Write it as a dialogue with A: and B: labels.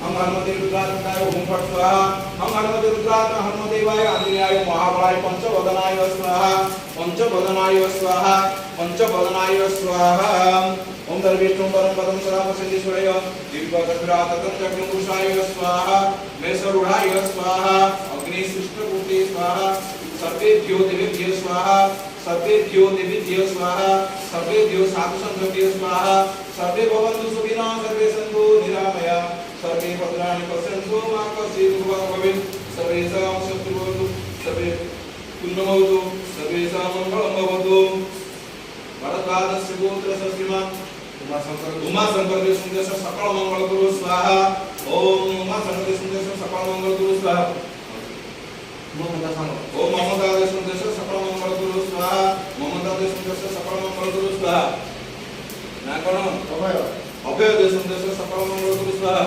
A: हम हनुमते रुद्रात्मकाय ओम फट स्वाहा हम हनुमते रुद्रात्मक हनुमदेवाय आंजनेयाय महाबलाय पंचवदनाय स्वाहा पंचवदनाय स्वाहा पंचवदनाय स्वाहा ओम दर्वेष्टुं परम पदं सदा प्रसिद्धीश्वराय दीर्घचक्राततं चक्रमुषाय स्वाहा मेषरूढाय स्वाहा अग्निशिष्टपूते स्वाहा सर्वेभ्यो देवेभ्यो स्वाहा सर्वेभ्यो देवेभ्यो स्वाहा सर्वेभ्यो साधुसंघभ्यो स्वाहा सर्वे भवन्तु सुखिनः सर्वे सन्तु निरामया सर्वे भद्राणि पश्यन्तु मा कश्चित् दुःखं भवेत् सर्वेषां शत्रुभवतु सर्वे पुण्यमवतु सर्वेषां मङ्गलं भवतु भरद्वाजस्य गोत्रस्य श्रीमान् उमाशंकर देशमुखस्य सकल मंगल गुरु स्वाहा ओम उमाशंकर देशमुखस्य सकल मंगल गुरु स्वाहा ओम ममता देशमुखस्य सकल मंगल गुरु स्वाहा ममता देशमुखस्य सकल मंगल गुरु स्वाहा ना कोन अभय देशमुखस्य सकल मंगल गुरु स्वाहा